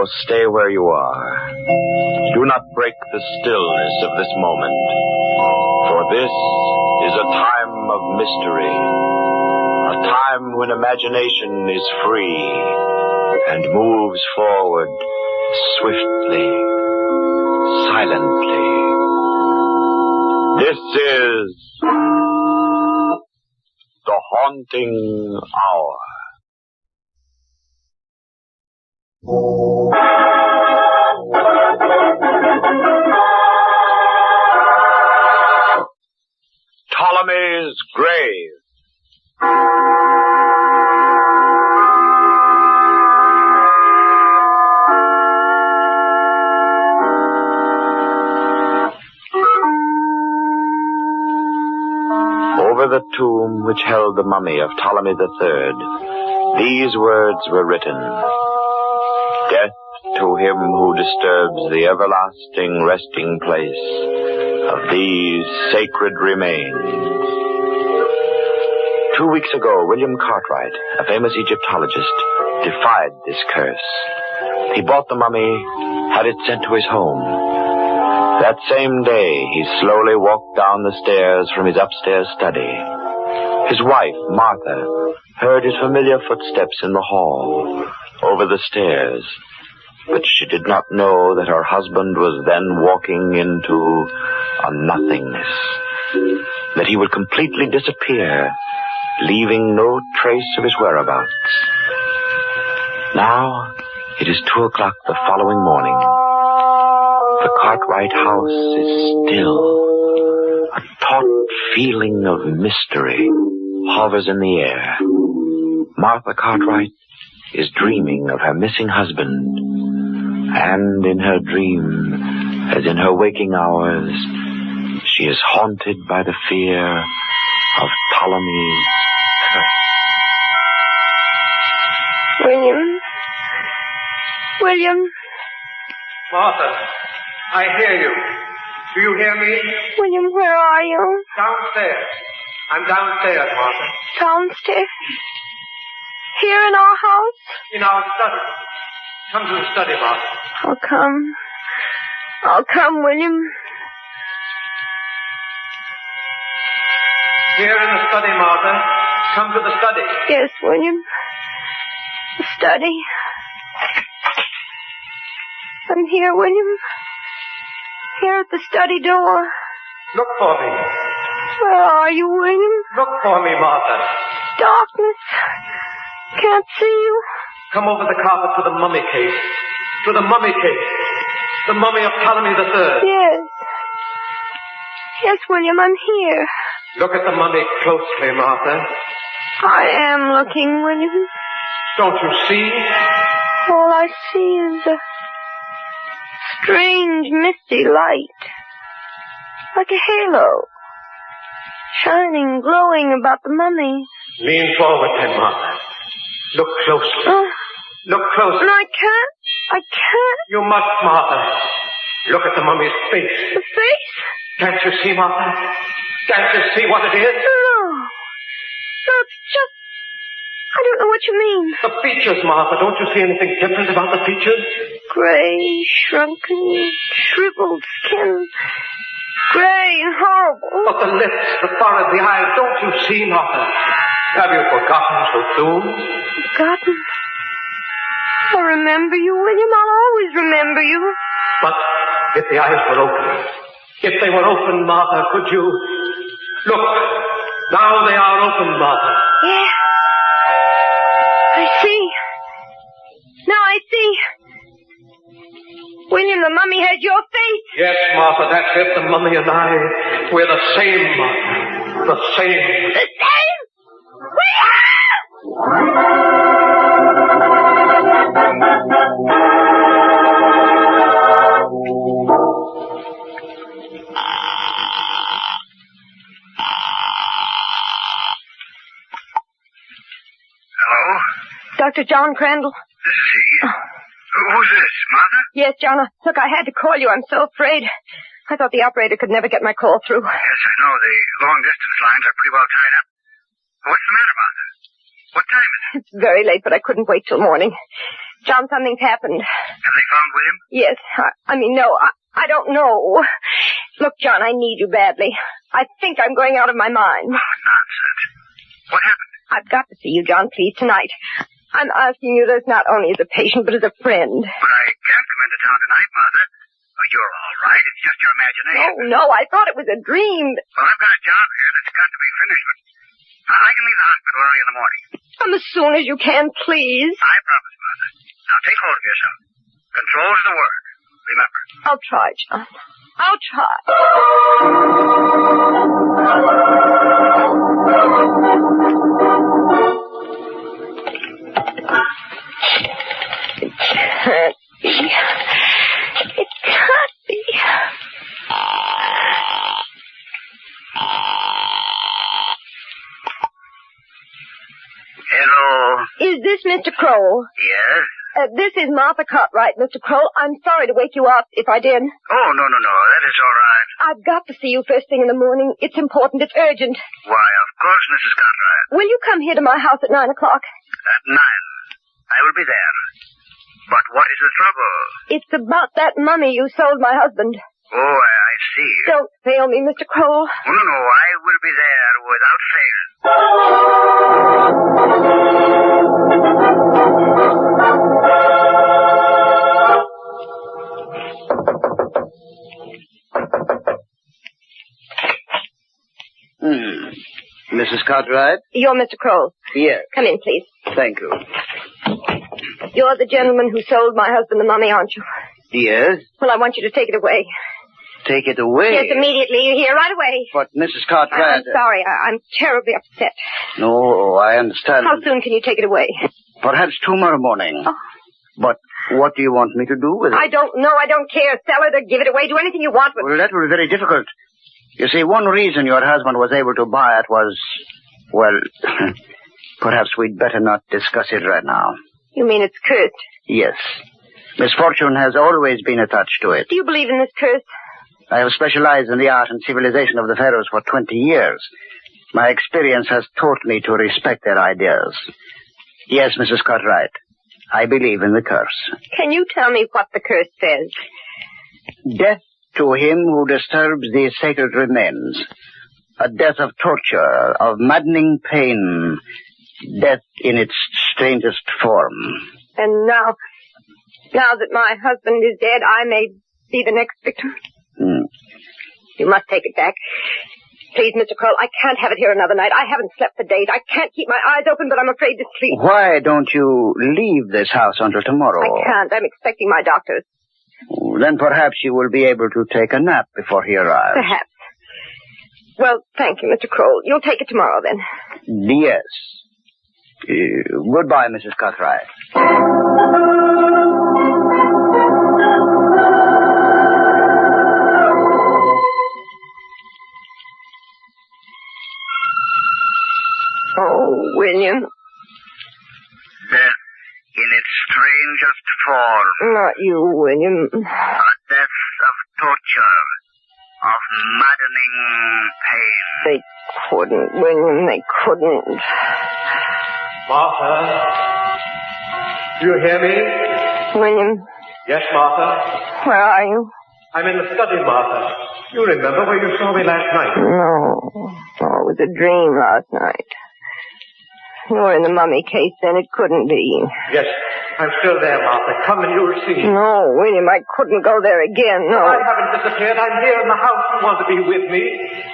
So stay where you are. Do not break the stillness of this moment, for this is a time of mystery, a time when imagination is free and moves forward swiftly, silently. This is the Haunting Hour. Ptolemy's grave. Over the tomb which held the mummy of Ptolemy III, these words were written: Death to him who disturbs the everlasting resting place of these sacred remains. 2 weeks ago, William Cartwright, a famous Egyptologist, defied this curse. He bought the mummy, had it sent to his home. That same day, he slowly walked down the stairs from his upstairs study. His wife, Martha, heard his familiar footsteps in the hall, over the stairs. But she did not know that her husband was then walking into a nothingness, that he would completely disappear, leaving no trace of his whereabouts. Now, it is 2 o'clock the following morning. The Cartwright house is still. A taut feeling of mystery hovers in the air. Martha Cartwright is dreaming of her missing husband. And in her dream, as in her waking hours, she is haunted by the fear of Ptolemy's curse. William. Martha, I hear you. Do you hear me? William, where are you? Downstairs. I'm downstairs, Martha. Downstairs? Here in our house? In our study. Come to the study, Martha. I'll come, William. Here in the study, Martha. Come to the study. Yes, William. The study. I'm here, William. Here at the study door. Look for me. Where are you, William? Look for me, Martha. Darkness. Can't see you. Come over the carpet to the mummy case. To the mummy case. The mummy of Ptolemy III. Yes. Yes, William, I'm here. Look at the mummy closely, Martha. I am looking, William. Don't you see? All I see is a strange, misty light. Like a halo. Shining, glowing about the mummy. Lean forward then, Martha. Look closely. Look closely. No, I can't. You must, Martha. Look at the mummy's face. The face? Can't you see, Martha? Can't you see what it is? No, it's just... I don't know what you mean. The features, Martha. Don't you see anything different about the features? Gray, shrunken, shriveled skin. Gray and horrible. But the lips, the forehead, the eyes. Don't you see, Martha? Have you forgotten so soon? Forgotten? I remember you, William. I'll always remember you. But if the eyes were open, if they were open, Martha, could you... Look, now they are open, Martha. Yeah. I see. Now I see. William, the mummy has your face. Yes, Martha, that's it. The mummy and I, we're the same, Martha. The same. The same? Hello? Dr. John Crandall. This is he. Who's this, Martha? Yes, John. Look, I had to call you. I'm so afraid. I thought the operator could never get my call through. Yes, I know. The long-distance lines are pretty well tied up. What's the matter, Martha? What time is it? It's very late, but I couldn't wait till morning. John, something's happened. Have they found William? Yes. No, I don't know. Look, John, I need you badly. I think I'm going out of my mind. Oh, nonsense. What happened? I've got to see you, John, please, tonight. I'm asking you this not only as a patient, but as a friend. But I can't come into town tonight, Martha. Oh, you're all right. It's just your imagination. No, I thought it was a dream. Well, I've got a job here that's got to be finished, but I can leave the hospital early in the morning. Come as soon as you can, please. I promise, Martha. Now take hold of yourself. Control is the word. Remember. I'll try, John. I'll try. It can't be. It can't be. Hello. Is this Mr. Kroll? Yes? This is Martha Cartwright, Mr. Kroll. I'm sorry to wake you up if I did. Oh, no. That is all right. I've got to see you first thing in the morning. It's important. It's urgent. Why, of course, Mrs. Cartwright. Will you come here to my house at 9 o'clock? At 9. I will be there. But what is the trouble? It's about that mummy you sold my husband. Oh, I see. Don't fail me, Mr. Kroll. Oh, no. I will be there without fail. Mrs. Cartwright? You're Mr. Kroll. Yes. Come in, please. Thank you. You're the gentleman who sold my husband the mummy, aren't you? Yes? Well, I want you to take it away. Take it away? Yes, immediately. You're here right away. But, Mrs. Cartwright... I'm sorry. I'm terribly upset. No, I understand. How soon can you take it away? Perhaps tomorrow morning. Oh. But what do you want me to do with it? I don't know. I don't care. Sell it or give it away. Do anything you want with it. Well, that will be very difficult. You see, one reason your husband was able to buy it was... Well, perhaps we'd better not discuss it right now. You mean it's cursed? Yes. Misfortune has always been attached to it. Do you believe in this curse? I have specialized in the art and civilization of the pharaohs for 20 years. My experience has taught me to respect their ideas. Yes, Mrs. Cartwright, I believe in the curse. Can you tell me what the curse says? Death to him who disturbs the sacred remains. A death of torture, of maddening pain. Death in its strangest form. And now that my husband is dead, I may be the next victim? You must take it back. Please, Mr. Kroll, I can't have it here another night. I haven't slept for days. I can't keep my eyes open, but I'm afraid to sleep. Why don't you leave this house until tomorrow? I can't. I'm expecting my doctors. Then perhaps you will be able to take a nap before he arrives. Perhaps. Well, thank you, Mr. Kroll. You'll take it tomorrow, then. Yes. Goodbye, Mrs. Cartwright. Oh, William. Death in its strangest form. Not you, William. A death of torture, of maddening pain. They couldn't, William. They couldn't. Martha? Do you hear me? William, Yes, Martha? where are you? I'm in the study, Martha. You remember where you saw me last night? No. Oh, it was a dream last night. You were in the mummy case then. It couldn't be. Yes, I'm still there, Martha. Come and you'll see. No, William, I couldn't go there again. No. I haven't disappeared. I'm here in the house. You want to be with me?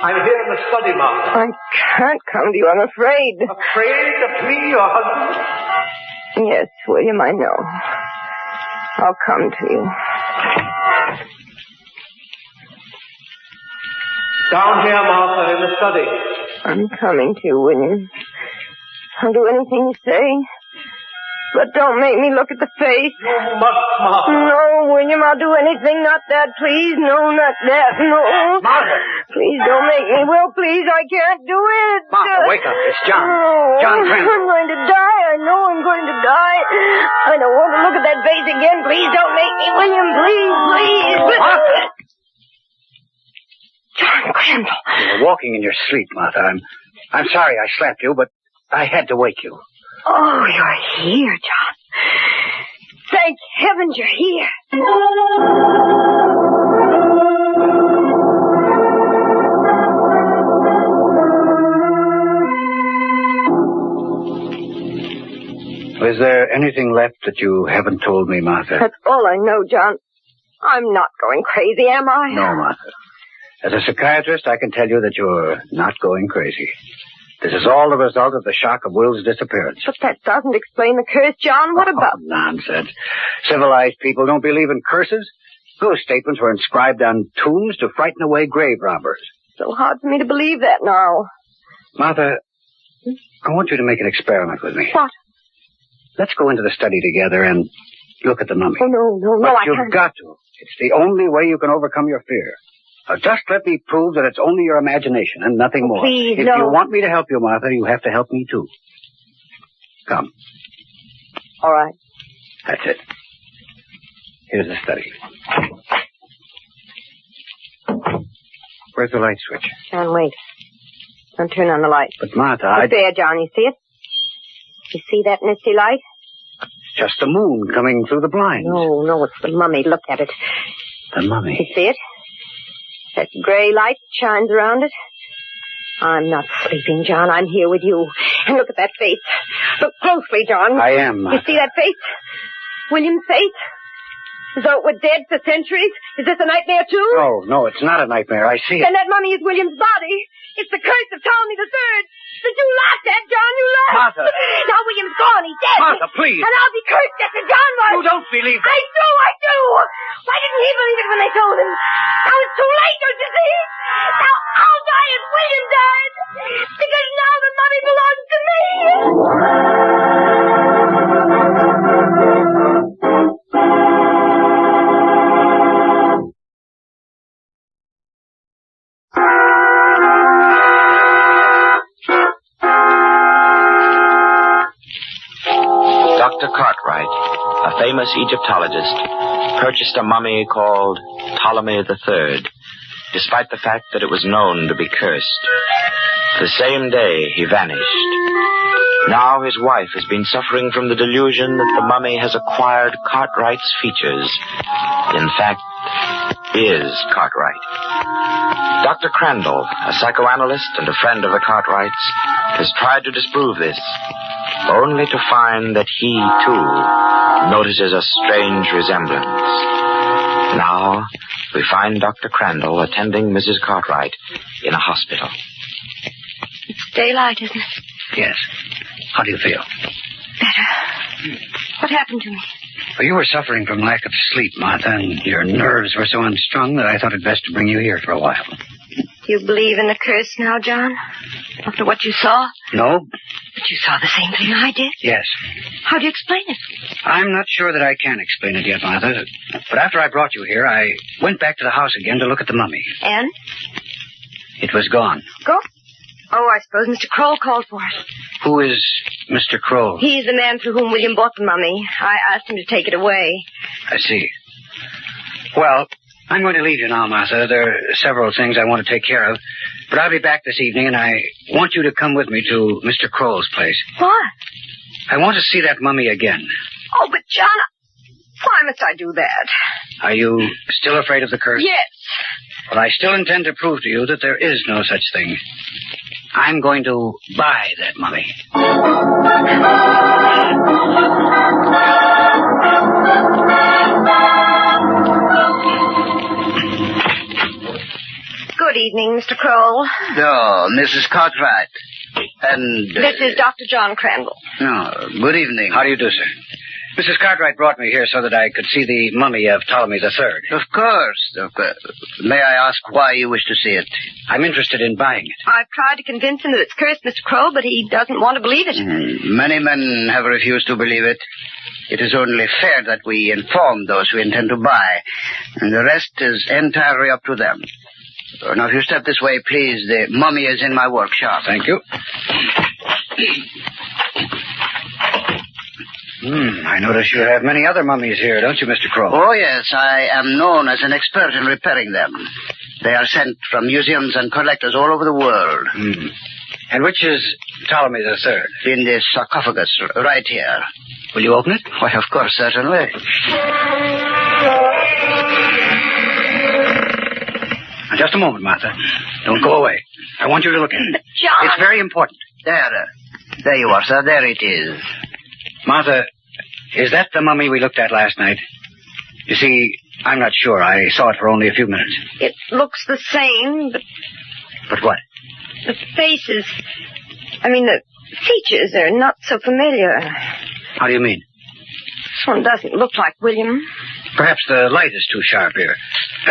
I'm here in the study, Martha. I can't come to you. I'm afraid. Afraid to flee your husband? Yes, William, I know. I'll come to you. Down here, Martha, in the study. I'm coming to you, William. I'll do anything you say. But don't make me look at the face. You must, Martha. No, William, I'll do anything. Not that, please. No, not that. No. Martha! Please don't make me. Will, please, I can't do it. Martha, wake up. It's John. No. John Crandall. I'm going to die. I know I'm going to die. I don't want to look at that face again. Please don't make me, William. Please, please. Martha! John Crandall. You were walking in your sleep, Martha. I'm sorry I slapped you, but I had to wake you. Oh, you're here, John. Thank heavens you're here. Is there anything left that you haven't told me, Martha? That's all I know, John. I'm not going crazy, am I? No, Martha. As a psychiatrist, I can tell you that you're not going crazy. This is all the result of the shock of Will's disappearance. But that doesn't explain the curse, John. What about... Nonsense. Civilized people don't believe in curses. Those statements were inscribed on tombs to frighten away grave robbers. It's so hard for me to believe that now. Martha, I want you to make an experiment with me. What? Let's go into the study together and look at the mummy. Oh, no, but I can't. You've got to. It's the only way you can overcome your fear. Now, just let me prove that it's only your imagination and nothing more. Please, if no. you want me to help you, Martha, you have to help me, too. Come. All right. That's it. Here's the study. Where's the light switch? John, wait. Don't turn on the light. But, Martha, It's there, John. You see it? You see that misty light? It's just the moon coming through the blinds. No, it's the mummy. Look at it. The mummy? You see it? That gray light shines around it. I'm not sleeping, John. I'm here with you. And look at that face. Look closely, John. I am, Martha. You see that face? William's face? As though it were dead for centuries? Is this a nightmare, too? No, it's not a nightmare. I see it. Then that mummy is William's body. It's the curse of Ptolemy III. That you laughed at, John. You laughed. Martha. Now William's gone. He's dead. Martha, please. And I'll be cursed just as John was. You don't believe that. I do. Why didn't he believe it when they told him? Now it's too late, don't you see? Now I'll die as William died. Because now the mummy belongs to me. Dr. Cartwright, a famous Egyptologist, purchased a mummy called Ptolemy III, despite the fact that it was known to be cursed. The same day, he vanished. Now his wife has been suffering from the delusion that the mummy has acquired Cartwright's features. In fact, is Cartwright. Dr. Crandall, a psychoanalyst and a friend of the Cartwrights, has tried to disprove this, only to find that he, too, notices a strange resemblance. Now, we find Dr. Crandall attending Mrs. Cartwright in a hospital. It's daylight, isn't it? Yes. How do you feel? Better. What happened to me? Well, you were suffering from lack of sleep, Martha, and your nerves were so unstrung that I thought it best to bring you here for a while. Do you believe in the curse now, John? After what you saw? No. But you saw the same thing I did? Yes. How do you explain it? I'm not sure that I can explain it yet, Martha. But after I brought you here, I went back to the house again to look at the mummy. And? It was gone. Go? Oh, I suppose Mr. Kroll called for it. Who is Mr. Kroll? He's the man for whom William bought the mummy. I asked him to take it away. I see. Well, I'm going to leave you now, Martha. There are several things I want to take care of. But I'll be back this evening, and I want you to come with me to Mr. Kroll's place. What? I want to see that mummy again. Oh, but John, why must I do that? Are you still afraid of the curse? Yes. Well, I still intend to prove to you that there is no such thing. I'm going to buy that mummy. Good evening, Mr. Kroll. Oh, Mrs. Cartwright. And... This is Dr. John Crandall. Oh, good evening. How do you do, sir? Mrs. Cartwright brought me here so that I could see the mummy of Ptolemy III. Of course. May I ask why you wish to see it? I'm interested in buying it. I've tried to convince him that it's cursed, Mr. Kroll, but he doesn't want to believe it. Many men have refused to believe it. It is only fair that we inform those who intend to buy, and the rest is entirely up to them. Now, if you step this way, please. The mummy is in my workshop. Thank you. I notice you have many other mummies here, don't you, Mr. Kroll? Oh, yes. I am known as an expert in repairing them. They are sent from museums and collectors all over the world. And which is Ptolemy III? In this sarcophagus right here. Will you open it? Why, of course, certainly. Now, just a moment, Martha. Don't go away. I want you to look at it. But John... It's very important. There you are, sir. There it is. Martha, is that the mummy we looked at last night? You see, I'm not sure. I saw it for only a few minutes. It looks the same, but... But what? The faces... the features are not so familiar. How do you mean? This one doesn't look like William. Perhaps the light is too sharp here.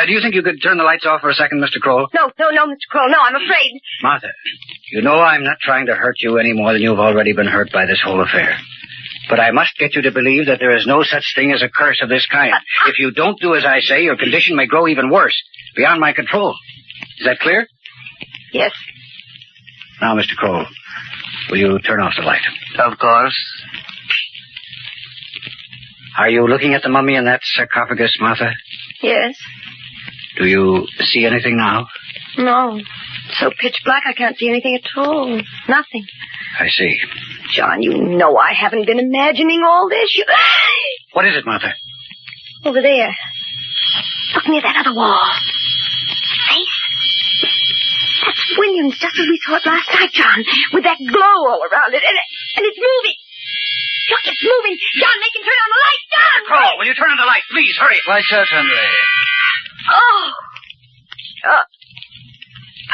Do you think you could turn the lights off for a second, Mr. Kroll? No, Mr. Kroll. No, I'm afraid. Martha, you know I'm not trying to hurt you any more than you've already been hurt by this whole affair. But I must get you to believe that there is no such thing as a curse of this kind. If you don't do as I say, your condition may grow even worse, beyond my control. Is that clear? Yes. Now, Mr. Kroll, will you turn off the light? Of course. Are you looking at the mummy in that sarcophagus, Martha? Yes. Do you see anything now? No. It's so pitch black I can't see anything at all. Nothing. I see. John, you know I haven't been imagining all this. What is it, Martha? Over there. Look near that other wall. Face. That's William's, just as we saw it last night, John. With that glow all around it. And it's moving. Look, it's moving. John, make him turn on the light. John! Kroll, will you turn on the light? Please, hurry. Why, certainly. Oh. John.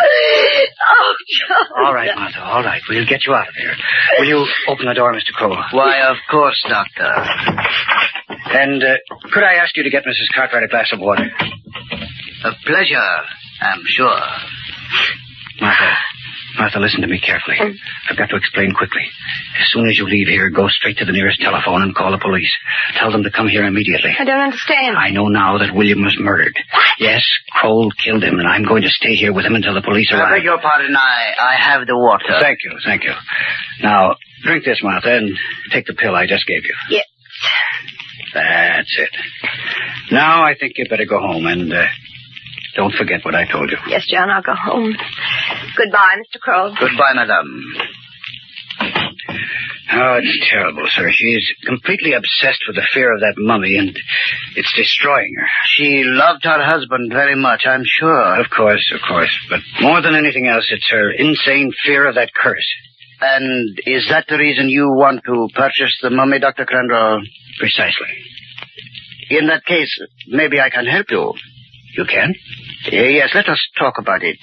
Oh, John. All right, Martha, all right. We'll get you out of here. Will you open the door, Mr. Kroll? Why, of course, Doctor. And could I ask you to get Mrs. Cartwright a glass of water? A pleasure, I'm sure. Martha, listen to me carefully. I've got to explain quickly. As soon as you leave here, go straight to the nearest telephone and call the police. Tell them to come here immediately. I don't understand. I know now that William was murdered. What? Yes, Kroll killed him, and I'm going to stay here with him until the police arrive. I beg your pardon, I have the water. Thank you. Now, drink this, Martha, and take the pill I just gave you. Yes. That's it. Now I think you'd better go home, and don't forget what I told you. Yes, John, I'll go home. Goodbye, Mr. Kroll. Goodbye, madame. Oh, it's terrible, sir. She's completely obsessed with the fear of that mummy, and it's destroying her. She loved her husband very much, I'm sure. Of course. But more than anything else, it's her insane fear of that curse. And is that the reason you want to purchase the mummy, Dr. Crandall? Precisely. In that case, maybe I can help you. You can? Yes, let us talk about it.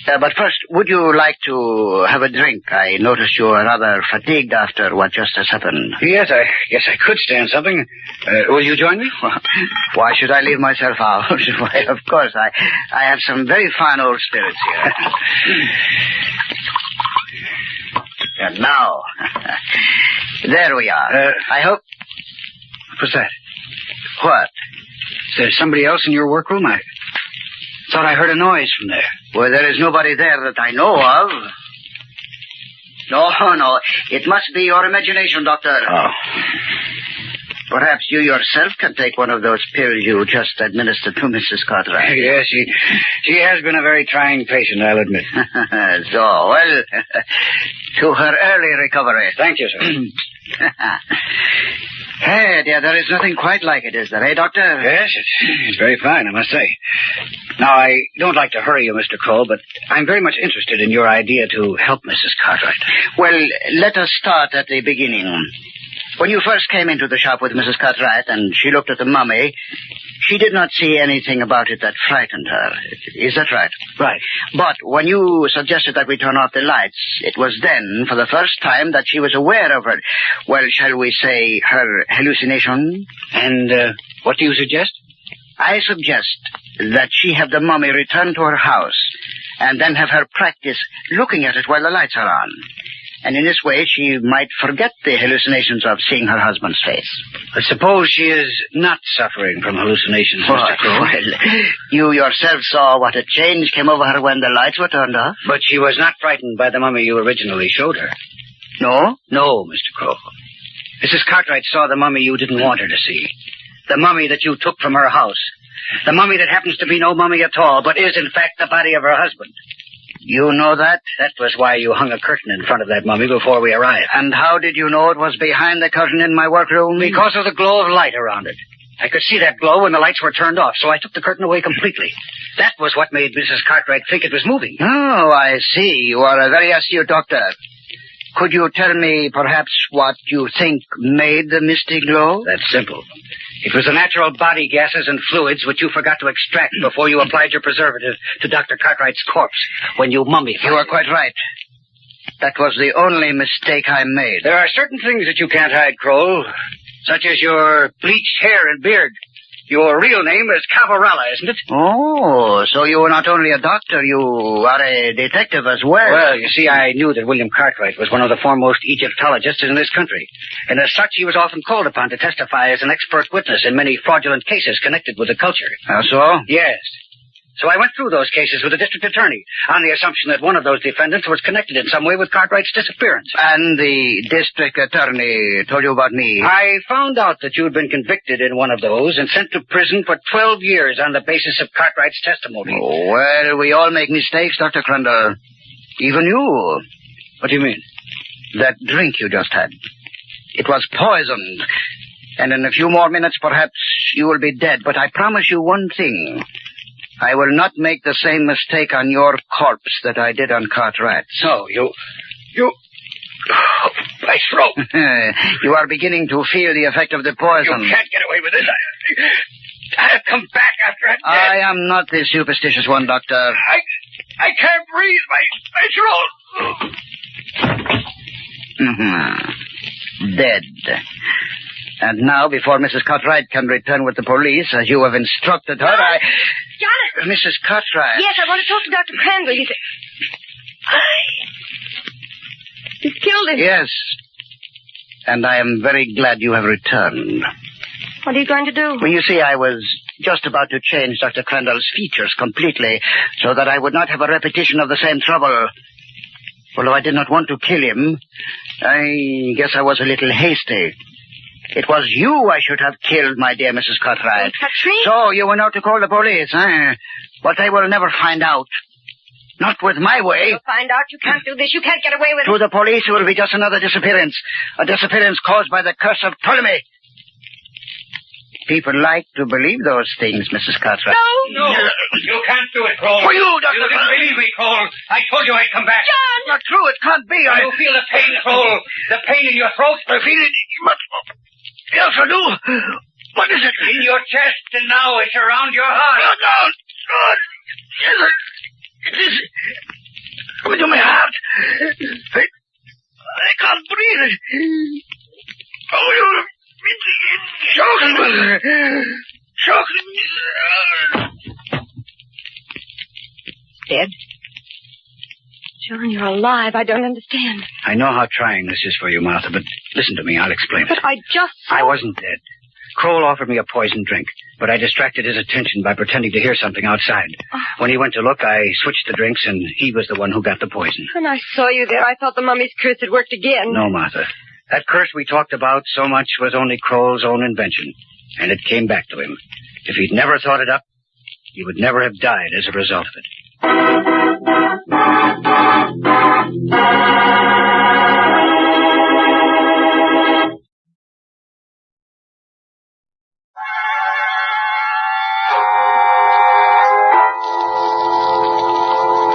But first, would you like to have a drink? I notice you are rather fatigued after what just has happened. Yes, I guess I could stand something. Will you join me? Why should I leave myself out? Why, of course, I have some very fine old spirits here. And now, there we are. I hope... What's that? What? Is there somebody else in your workroom? I thought I heard a noise from there. Well, there is nobody there that I know of. No. It must be your imagination, Doctor. Oh. Perhaps you yourself can take one of those pills you just administered to Mrs. Cartwright. Yes, she has been a very trying patient, I'll admit. Well, to her early recovery. Thank you, sir. Hey, dear, there is nothing quite like it, is there, eh, Doctor? Yes, it's very fine, I must say. Now, I don't like to hurry you, Mr. Kroll, but I'm very much interested in your idea to help Mrs. Cartwright. Well, let us start at the beginning. When you first came into the shop with Mrs. Cartwright and she looked at the mummy, she did not see anything about it that frightened her. Is that right? Right. But when you suggested that we turn off the lights, it was then, for the first time, that she was aware of her, well, shall we say, her hallucination? And what do you suggest? I suggest that she have the mummy return to her house and then have her practice looking at it while the lights are on. And in this way, she might forget the hallucinations of seeing her husband's face. But suppose she is not suffering from hallucinations, Mr. Kroll. Well, you yourself saw what a change came over her when the lights were turned off. But she was not frightened by the mummy you originally showed her. No? No, Mr. Kroll. Mrs. Cartwright saw the mummy you didn't want her to see. The mummy that you took from her house. The mummy that happens to be no mummy at all, but is, in fact, the body of her husband. You know that? That was why you hung a curtain in front of that mummy before we arrived. And how did you know it was behind the curtain in my workroom? Because of the glow of light around it. I could see that glow when the lights were turned off, so I took the curtain away completely. That was what made Mrs. Cartwright think it was moving. Oh, I see. You are a very astute doctor. Could you tell me, perhaps, what you think made the misty glow? That's simple. It was the natural body gases and fluids which you forgot to extract before you applied your preservative to Dr. Cartwright's corpse when you mummified it. You are quite right. That was the only mistake I made. There are certain things that you can't hide, Kroll, such as your bleached hair and beard. Your real name is Cavarella, isn't it? Oh, so you are not only a doctor, you are a detective as well. Well, you see, I knew that William Cartwright was one of the foremost Egyptologists in this country. And as such, he was often called upon to testify as an expert witness in many fraudulent cases connected with the culture. How so? Yes. So I went through those cases with the district attorney on the assumption that one of those defendants was connected in some way with Cartwright's disappearance. And the district attorney told you about me? I found out that you'd been convicted in one of those and sent to prison for 12 years on the basis of Cartwright's testimony. Oh, well, we all make mistakes, Dr. Crandall. Even you. What do you mean? That drink you just had. It was poisoned. And in a few more minutes, perhaps, you will be dead. But I promise you one thing. I will not make the same mistake on your corpse that I did on Cartwright's. So, you... My throat. You are beginning to feel the effect of the poison. You can't get away with this. I'll come back after I'm dead. I am not the superstitious one, Doctor. I can't breathe. My throat. Dead. And now, before Mrs. Cartwright can return with the police, as you have instructed her, Jonathan! Mrs. Cartwright. Yes, I want to talk to Dr. Crandall. You've killed him. Yes. And I am very glad you have returned. What are you going to do? Well, you see, I was just about to change Dr. Crandall's features completely so that I would not have a repetition of the same trouble. Although I did not want to kill him, I guess I was a little hasty. It was you I should have killed, my dear Mrs. Cartwright. Katrine? So you were not to call the police, eh? But they will never find out. Not with my way. You'll find out. You can't do this. You can't get away with it. To the police, it will be just another disappearance. A disappearance caused by the curse of Ptolemy. People like to believe those things, Mrs. Cartwright. No. You can't do it, Kroll. For you, Dr. You didn't believe me, Kroll. I told you I'd come back. John! Not true. It can't be. You feel the pain, Kroll. The pain in your throat. I feel it. Yes, I do. What is it? In your chest, and now it's around your heart. Oh, no. God. Yes, it is. Coming to my heart. I can't breathe. Oh, it's choking me. Dead? John, you're alive. I don't understand. I know how trying this is for you, Martha, but listen to me. I'll explain it. But I just saw... I wasn't dead. Kroll offered me a poison drink, but I distracted his attention by pretending to hear something outside. Oh. When he went to look, I switched the drinks, and he was the one who got the poison. When I saw you there, I thought the mummy's curse had worked again. No, Martha. That curse we talked about so much was only Kroll's own invention, and it came back to him. If he'd never thought it up, he would never have died as a result of it.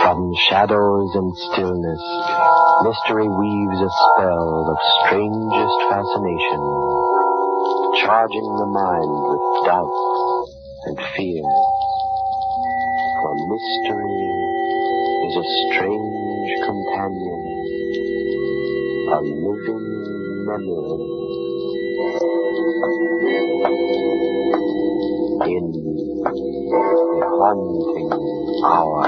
From shadows and stillness, mystery weaves a spell of strangest fascination, charging the mind with doubt and fear. For mystery is a strange companion, a living memory. In the haunting hour.